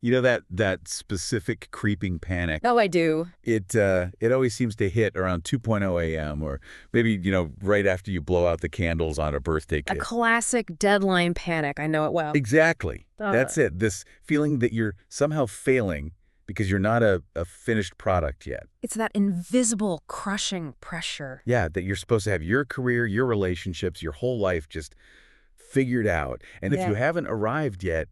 You know that specific creeping panic? Oh, I do. It always seems to hit around 2:00 a.m. or maybe, right after you blow out the candles on a birthday A cake. classic deadline panic. I know it well. Exactly. Uh, That's it. This feeling that you're somehow failing because you're not a finished product yet. it's that invisible, crushing pressure. Yeah, that you're supposed to have your career, your relationships, your whole life just figured out. And if Yeah. you haven't arrived yet,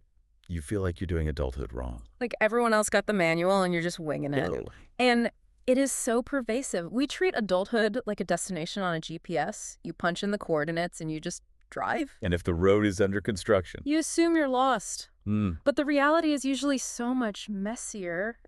you feel like you're doing adulthood wrong. Like everyone else got the manual and you're just winging it. Totally. And it is so pervasive. We treat adulthood like a destination on a GPS. You punch in the coordinates and you just drive. And if the road is under construction. You assume you're lost. Mm. But the reality is usually so much messier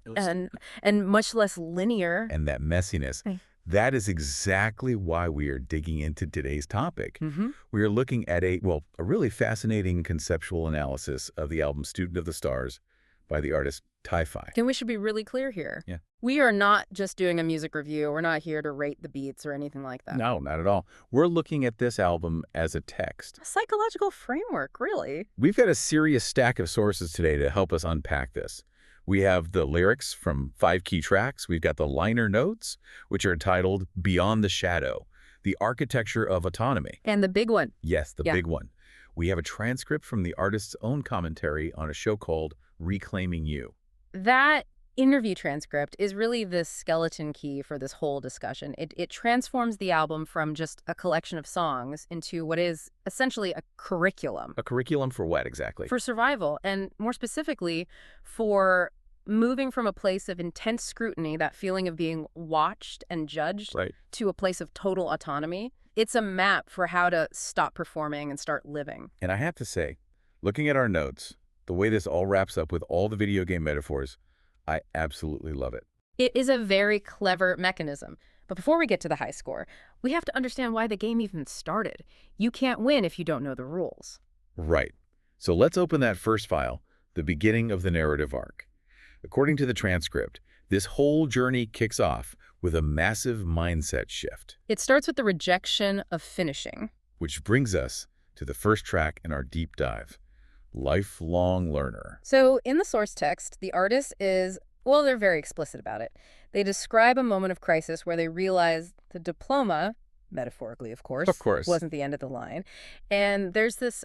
and much less linear. And that messiness, Hey. that is exactly why we are digging into today's topic. Mm-hmm. We are looking at a really fascinating conceptual analysis of the album Student of the Stars by the artist Ti-Fi. And we should be really clear here. Yeah. We are not just doing a music review. We're not here to rate the beats or anything like that. No, not at all. We're looking at this album as a text. A psychological framework, really. We've got a serious stack of sources today to help us unpack this. We have the lyrics from 5 key tracks. We've got the liner notes, which are entitled Beyond the Shadow, the Architecture of Autonomy. And the big one. Yes, the Yeah. big one. We have a transcript from the artist's own commentary on a show called Reclaiming You. That interview transcript is really the skeleton key for this whole discussion. It transforms the album from just a collection of songs into what is essentially a curriculum. A curriculum for what exactly? For survival, and more specifically, for moving from a place of intense scrutiny, that feeling of being watched and judged, Right. to a place of total autonomy. It's a map for how to stop performing and start living. And I have to say, looking at our notes, the way this all wraps up with all the video game metaphors, I absolutely love it. It is a very clever mechanism. But before we get to the high score, we have to understand why the game even started. You can't win if you don't know the rules. Right. So let's open that first file, the beginning of the narrative arc. According to the transcript, this whole journey kicks off with a massive mindset shift, It starts with the rejection of finishing. which brings us to the first track in our deep dive, Lifelong Learner. So in the source text, the artist is, well, they're very explicit about it. They describe a moment of crisis where they realize the diploma, metaphorically, of course, wasn't the end of the line. And there's this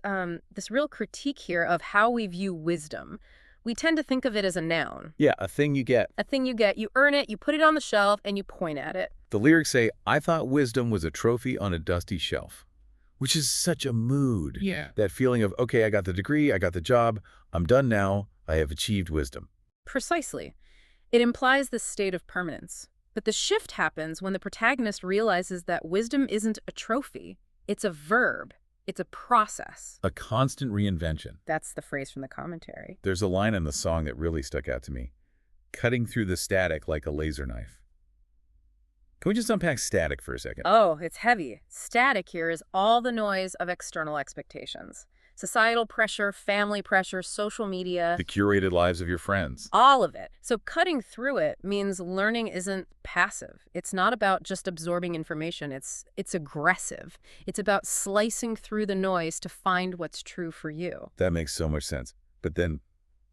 real critique here of how we view wisdom. We tend to think of it as a noun. Yeah, a thing you get. A thing you get, you earn it, you put it on the shelf, and you point at it. The lyrics say, I thought wisdom was a trophy on a dusty shelf, which is such a mood. Yeah. That feeling of, okay, I got the degree, I got the job, I'm done now, I have achieved wisdom. Precisely. It implies this state of permanence. But the shift happens when the protagonist realizes that wisdom isn't a trophy. It's a verb. It's a process. A constant reinvention. That's the phrase from the commentary. There's a line in the song that really stuck out to me. Cutting through the static like a laser knife. Can we just unpack static for a second? Oh, it's heavy. Static here is all the noise of external expectations. Societal pressure, family pressure, social media. The curated lives of your friends. All of it. So cutting through it means learning isn't passive. It's not about just absorbing information. It's aggressive. It's about slicing through the noise to find what's true for you. That makes so much sense. But then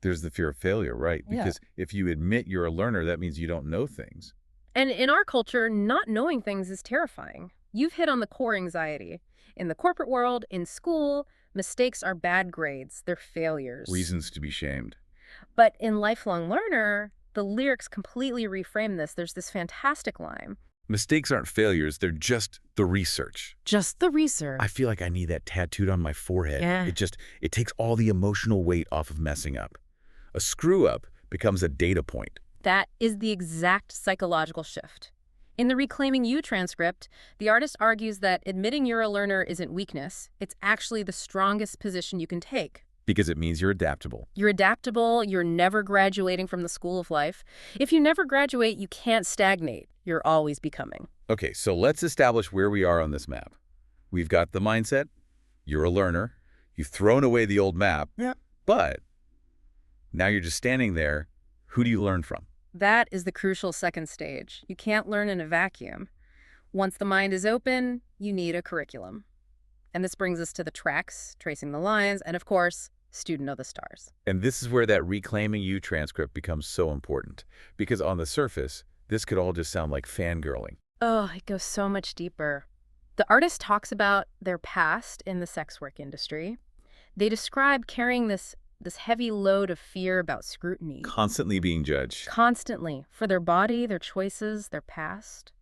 there's the fear of failure, right? Yeah. Because if you admit you're a learner, that means you don't know things. And in our culture, not knowing things is terrifying. You've hit on the core anxiety. In the corporate world, in school, mistakes are bad grades. They're failures. Reasons to be shamed. But in Lifelong Learner, the lyrics completely reframe this. There's this fantastic line. Mistakes aren't failures, they're just the research. Just the research. I feel like I need that tattooed on my forehead. Yeah. It takes all the emotional weight off of messing up. A screw-up becomes a data point. That is the exact psychological shift. In the Reclaiming You transcript, the artist argues that admitting you're a learner isn't weakness. It's actually the strongest position you can take. Because it means you're adaptable. You're adaptable. You're never graduating from the school of life. If you never graduate, you can't stagnate. You're always becoming. Okay, so let's establish where we are on this map. We've got the mindset. You're a learner. You've thrown away the old map. Yeah. But now you're just standing there. Who do you learn from? That is the crucial second stage. You can't learn in a vacuum. Once the mind is open, you need a curriculum. And this brings us to the tracks, tracing the lines, and of course, Student of the Stars. And this is where that Reclaiming You transcript becomes so important, because on the surface, this could all just sound like fangirling. Oh, it goes so much deeper. The artist talks about their past in the sex work industry. They describe carrying this heavy load of fear about scrutiny. Constantly being judged. Constantly. For their body, their choices, their past.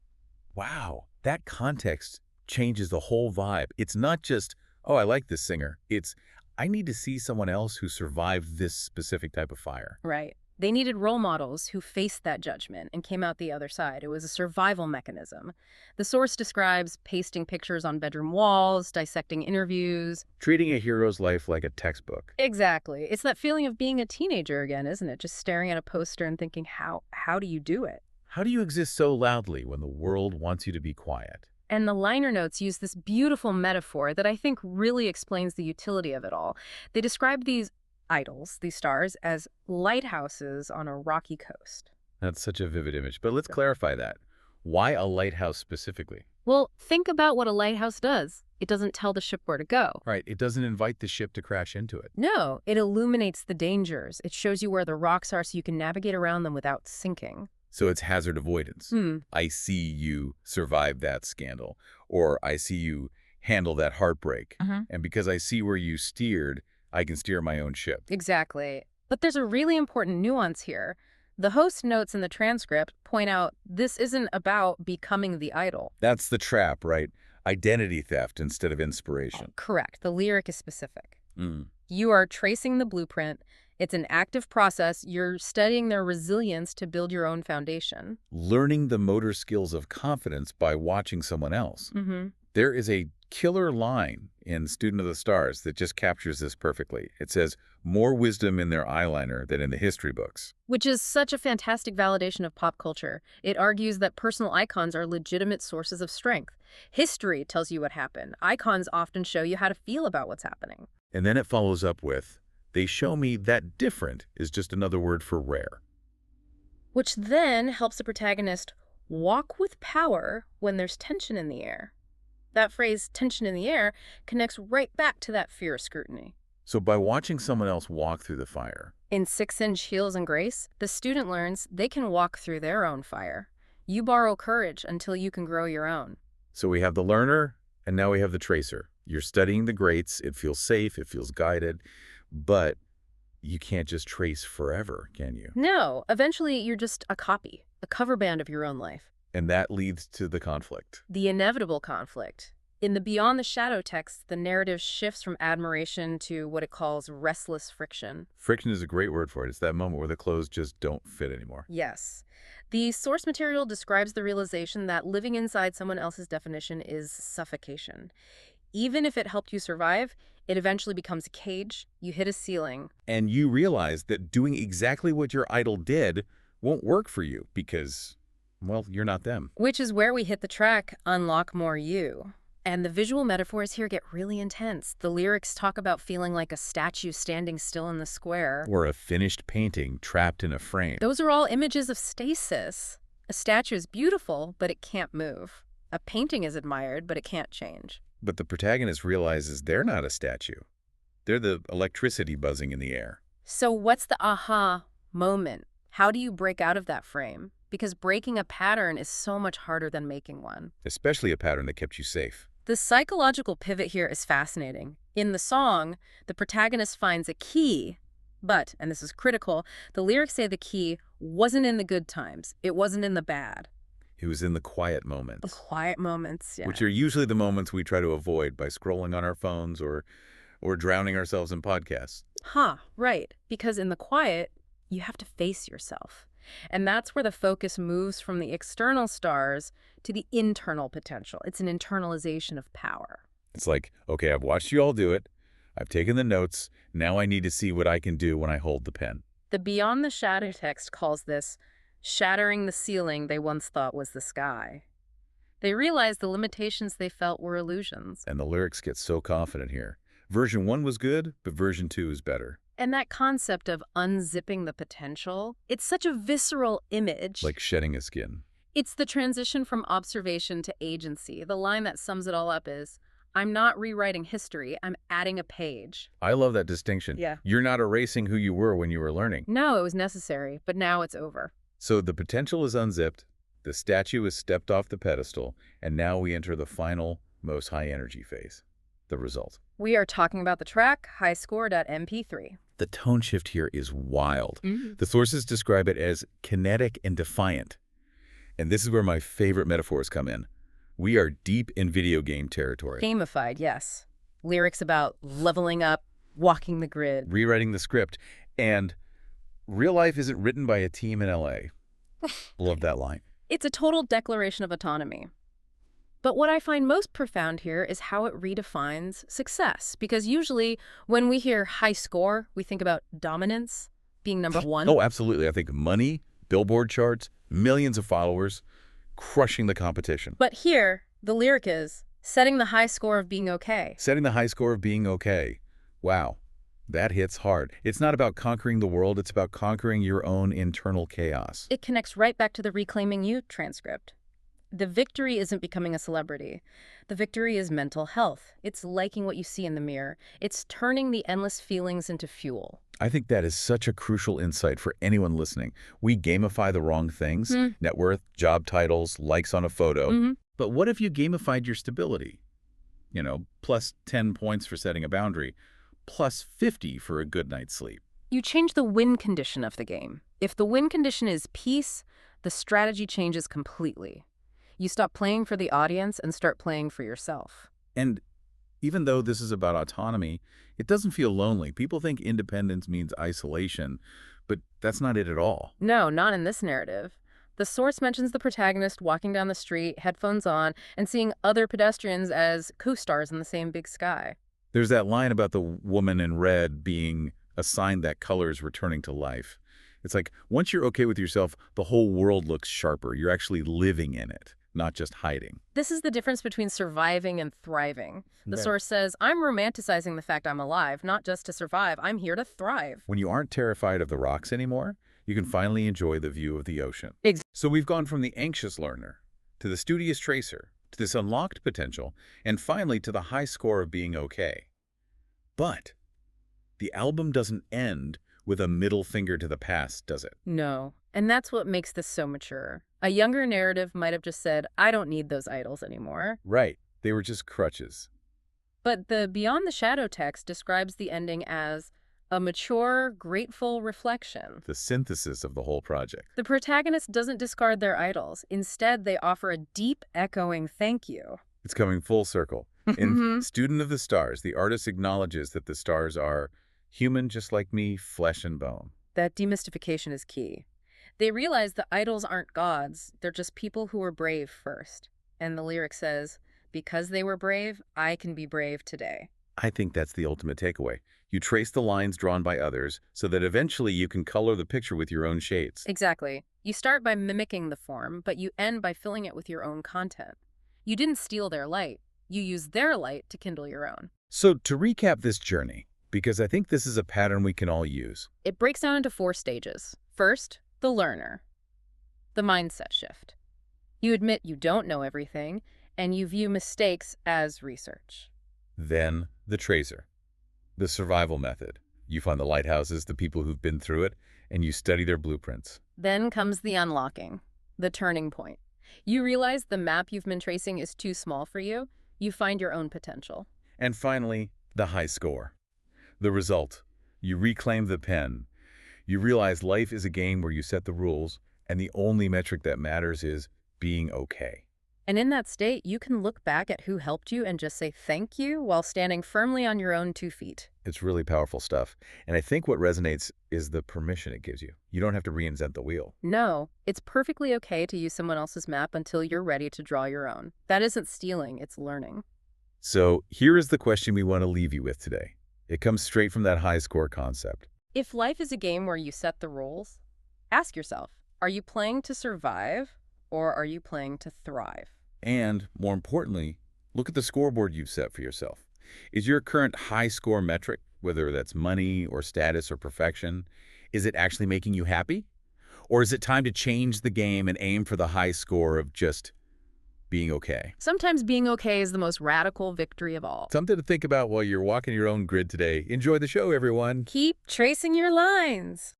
Wow, that context changes the whole vibe. It's not just, oh, I like this singer. It's, I need to see someone else who survived this specific type of fire. Right. They needed role models who faced that judgment and came out the other side. It was a survival mechanism. The source describes pasting pictures on bedroom walls, dissecting interviews. Treating a hero's life like a textbook. Exactly. It's that feeling of being a teenager again, isn't it? Just staring at a poster and thinking, how do you do it? How do you exist so loudly when the world wants you to be quiet? And the liner notes use this beautiful metaphor that I think really explains the utility of it all. They describe these idols, these stars, as lighthouses on a rocky coast. That's such a vivid image. But let's clarify that. Why a lighthouse specifically? Well, think about what a lighthouse does. It doesn't tell the ship where to go. Right. It doesn't invite the ship to crash into it. No, it illuminates the dangers. It shows you where the rocks are so you can navigate around them without sinking. So it's hazard avoidance. I see you survive that scandal, or I see you handle that heartbreak. And because I see where you steered, I can steer my own ship. Exactly. But there's a really important nuance here. The host notes in the transcript point out this isn't about becoming the idol. That's the trap, right? Identity theft instead of inspiration. Correct. The lyric is specific. You are tracing the blueprint. It's an active process. You're studying their resilience to build your own foundation. Learning the motor skills of confidence by watching someone else. There is a killer line in Student of the Stars that just captures this perfectly. It says, more wisdom in their eyeliner than in the history books. Which is such a fantastic validation of pop culture. It argues that personal icons are legitimate sources of strength. History tells you what happened. Icons often show you how to feel about what's happening. And then it follows up with, they show me that different is just another word for rare. Which then helps the protagonist walk with power when there's tension in the air. That phrase, tension in the air, connects right back to that fear of scrutiny. So by watching someone else walk through the fire. In 6-inch Heels and Grace, the student learns they can walk through their own fire. You borrow courage until you can grow your own. So we have the learner, and now we have the tracer. You're studying the greats. It feels safe. It feels guided. But you can't just trace forever, can you? No. Eventually, you're just a copy, a cover band of your own life. And that leads to the conflict. The inevitable conflict. In the Beyond the Shadow text, the narrative shifts from admiration to what it calls restless friction. Friction is a great word for it. It's that moment where the clothes just don't fit anymore. Yes. The source material describes the realization that living inside someone else's definition is suffocation. Even if it helped you survive, it eventually becomes a cage. You hit a ceiling. And you realize that doing exactly what your idol did won't work for you because, well, you're not them. Which is where we hit the track, Unlock More You. And the visual metaphors here get really intense. The lyrics talk about feeling like a statue standing still in the square. Or a finished painting trapped in a frame. Those are all images of stasis. A statue is beautiful, but it can't move. A painting is admired, but it can't change. But the protagonist realizes they're not a statue. They're the electricity buzzing in the air. So what's the aha moment? How do you break out of that frame? Because breaking a pattern is so much harder than making one. Especially a pattern that kept you safe. The psychological pivot here is fascinating. In the song, the protagonist finds a key, but, and this is critical, the lyrics say the key wasn't in the good times. It wasn't in the bad. It was in the quiet moments. The quiet moments, yeah. Which are usually the moments we try to avoid by scrolling on our phones or drowning ourselves in podcasts. Right. Because in the quiet, you have to face yourself. And that's where the focus moves from the external stars to the internal potential. It's an internalization of power. It's like, okay, I've watched you all do it. I've taken the notes. Now I need to see what I can do when I hold the pen. The Beyond the Shadow text calls this shattering the ceiling they once thought was the sky. They realized the limitations they felt were illusions. And the lyrics get so confident here. Version 1 was good, but version 2 is better. And that concept of unzipping the potential, it's such a visceral image. Like shedding a skin. It's the transition from observation to agency. The line that sums it all up is, I'm not rewriting history, I'm adding a page. I love that distinction. Yeah. You're not erasing who you were when you were learning. No, it was necessary, but now it's over. So the potential is unzipped, the statue is stepped off the pedestal, and now we enter the final, most high-energy phase, the result. We are talking about the track, highscore.mp3. The tone shift here is wild. The sources describe it as kinetic and defiant. And this is where my favorite metaphors come in. We are deep in video game territory. Gamified, yes. Lyrics about leveling up, walking the grid. Rewriting the script. And real life isn't written by a team in LA. Love that line. It's a total declaration of autonomy. But what I find most profound here is how it redefines success. Because usually when we hear high score, we think about dominance, being number one. Oh, absolutely. I think money, billboard charts, millions of followers, crushing the competition. But here, the lyric is setting the high score of being okay. Setting the high score of being okay. Wow, that hits hard. It's not about conquering the world, it's about conquering your own internal chaos. It connects right back to the Reclaiming You transcript. The victory isn't becoming a celebrity. The victory is mental health. It's liking what you see in the mirror. It's turning the endless feelings into fuel. I think that is such a crucial insight for anyone listening. We gamify the wrong things, net worth, job titles, likes on a photo. But what if you gamified your stability? You know, plus 10 points for setting a boundary, plus 50 for a good night's sleep. You change the win condition of the game. If the win condition is peace, the strategy changes completely. You stop playing for the audience and start playing for yourself. And even though this is about autonomy, it doesn't feel lonely. People think independence means isolation, but that's not it at all. No, not in this narrative. The source mentions the protagonist walking down the street, headphones on, and seeing other pedestrians as co-stars in the same big sky. There's that line about the woman in red being a sign that color is returning to life. It's like, once you're okay with yourself, the whole world looks sharper. You're actually living in it, not just hiding. This is the difference between surviving and thriving. The source says, I'm romanticizing the fact I'm alive, not just to survive. I'm here to thrive. When you aren't terrified of the rocks anymore, you can finally enjoy the view of the ocean. So we've gone from the anxious learner to the studious tracer, to this unlocked potential, and finally to the high score of being okay. But the album doesn't end with a middle finger to the past, does it? No. And that's what makes this so mature. A younger narrative might have just said, I don't need those idols anymore. Right. They were just crutches. But the Beyond the Shadow text describes the ending as a mature, grateful reflection. The synthesis of the whole project. The protagonist doesn't discard their idols. Instead, they offer a deep, echoing thank you. It's coming full circle. In Student of the Stars, the artist acknowledges that the stars are human just like me, flesh and bone. That demystification is key. They realize the idols aren't gods, they're just people who were brave first. And the lyric says, because they were brave, I can be brave today. I think that's the ultimate takeaway. You trace the lines drawn by others so that eventually you can color the picture with your own shades. Exactly. You start by mimicking the form, but you end by filling it with your own content. You didn't steal their light. You used their light to kindle your own. So to recap this journey, because I think this is a pattern we can all use. It breaks down into 4 stages. First, the learner. The mindset shift. You admit you don't know everything, and you view mistakes as research. Then the tracer. The survival method. You find the lighthouses, the people who've been through it, and you study their blueprints. Then comes the unlocking. The turning point. You realize the map you've been tracing is too small for you. You find your own potential. And finally, the high score. The result. You reclaim the pen. You realize life is a game where you set the rules, and the only metric that matters is being okay. And in that state, you can look back at who helped you and just say thank you while standing firmly on your own 2 feet. It's really powerful stuff. And I think what resonates is the permission it gives you. You don't have to reinvent the wheel. No, it's perfectly okay to use someone else's map until you're ready to draw your own. That isn't stealing, it's learning. So here is the question we want to leave you with today. It comes straight from that high score concept. If life is a game where you set the rules, ask yourself, are you playing to survive or are you playing to thrive? And more importantly, look at the scoreboard you've set for yourself. Is your current high score metric, whether that's money or status or perfection, is it actually making you happy? Or is it time to change the game and aim for the high score of just being okay. Sometimes being okay is the most radical victory of all. Something to think about while you're walking your own grid today. Enjoy the show, everyone. Keep tracing your lines.